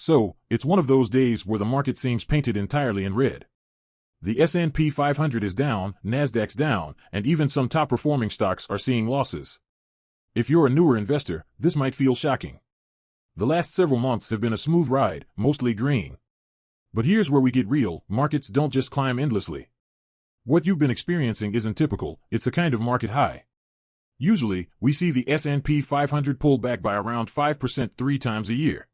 So, it's one of those days where the market seems painted entirely in red. The S&P 500 is down, NASDAQ's down, and even some top-performing stocks are seeing losses. If you're a newer investor, this might feel shocking. The last several months have been a smooth ride, mostly green. But here's where we get real: markets don't just climb endlessly. What you've been experiencing isn't typical, it's a kind of market high. Usually, we see the S&P 500 pull back by around 5% 3 times a year.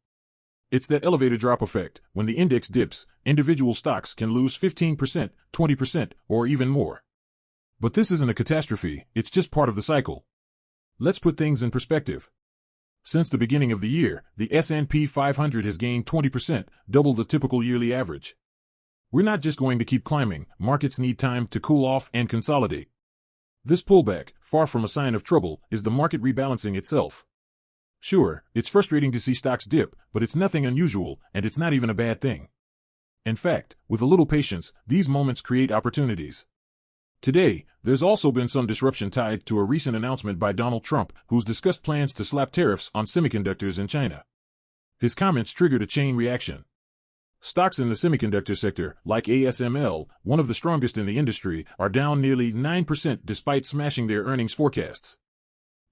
It's that elevated drop effect. When the index dips, individual stocks can lose 15%, 20%, or even more. But this isn't a catastrophe, it's just part of the cycle. Let's put things in perspective. Since the beginning of the year, the S&P 500 has gained 20%, double the typical yearly average. We're not just going to keep climbing, markets need time to cool off and consolidate. This pullback, far from a sign of trouble, is the market rebalancing itself. Sure, it's frustrating to see stocks dip, but it's nothing unusual, and it's not even a bad thing. In fact, with a little patience, these moments create opportunities. Today, there's also been some disruption tied to a recent announcement by Donald Trump, who's discussed plans to slap tariffs on semiconductors in China. His comments triggered a chain reaction. Stocks in the semiconductor sector, like ASML, one of the strongest in the industry, are down nearly 9% despite smashing their earnings forecasts.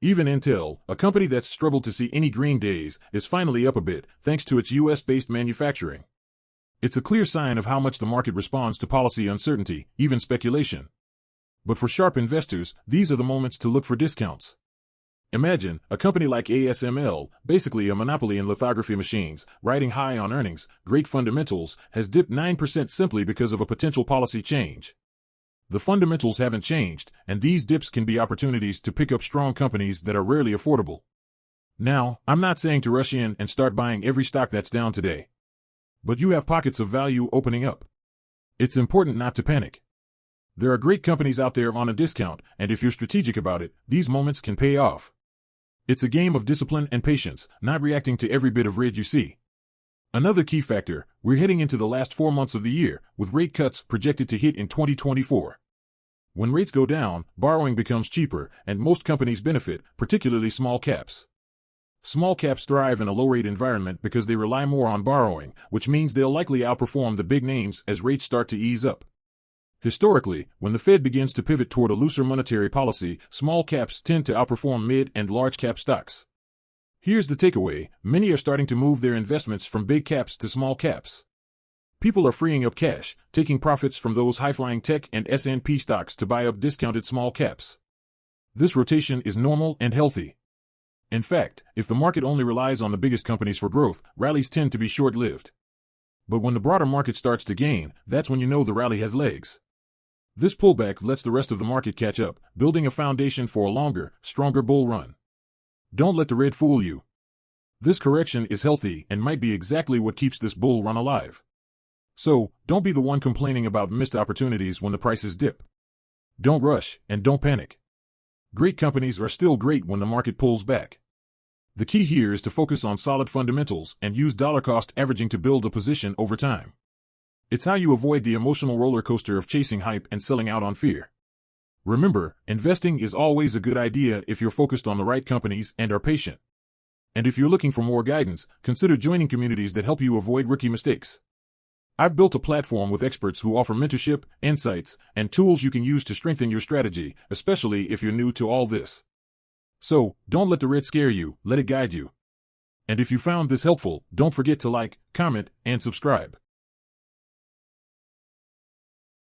Even Intel, a company that's struggled to see any green days, is finally up a bit, thanks to its US-based manufacturing. It's a clear sign of how much the market responds to policy uncertainty, even speculation. But for sharp investors, these are the moments to look for discounts. Imagine a company like ASML, basically a monopoly in lithography machines, riding high on earnings, great fundamentals, has dipped 9% simply because of a potential policy change. The fundamentals haven't changed, and these dips can be opportunities to pick up strong companies that are rarely affordable. Now, I'm not saying to rush in and start buying every stock that's down today. But you have pockets of value opening up. It's important not to panic. There are great companies out there on a discount, and if you're strategic about it, these moments can pay off. It's a game of discipline and patience, not reacting to every bit of red you see. Another key factor, we're heading into the last 4 months of the year, with rate cuts projected to hit in 2024. When rates go down, borrowing becomes cheaper, and most companies benefit, particularly small caps. Small caps thrive in a low-rate environment because they rely more on borrowing, which means they'll likely outperform the big names as rates start to ease up. Historically, when the Fed begins to pivot toward a looser monetary policy, small caps tend to outperform mid- and large-cap stocks. Here's the takeaway: many are starting to move their investments from big caps to small caps. People are freeing up cash, taking profits from those high-flying tech and S&P stocks to buy up discounted small caps. This rotation is normal and healthy. In fact, if the market only relies on the biggest companies for growth, rallies tend to be short-lived. But when the broader market starts to gain, that's when you know the rally has legs. This pullback lets the rest of the market catch up, building a foundation for a longer, stronger bull run. Don't let the red fool you. This correction is healthy and might be exactly what keeps this bull run alive. So, don't be the one complaining about missed opportunities when the prices dip. Don't rush, and don't panic. Great companies are still great when the market pulls back. The key here is to focus on solid fundamentals and use dollar-cost averaging to build a position over time. It's how you avoid the emotional roller coaster of chasing hype and selling out on fear. Remember, investing is always a good idea if you're focused on the right companies and are patient. And if you're looking for more guidance, consider joining communities that help you avoid rookie mistakes. I've built a platform with experts who offer mentorship, insights, and tools you can use to strengthen your strategy, especially if you're new to all this. So, don't let the red scare you, let it guide you. And if you found this helpful, don't forget to like, comment, and subscribe.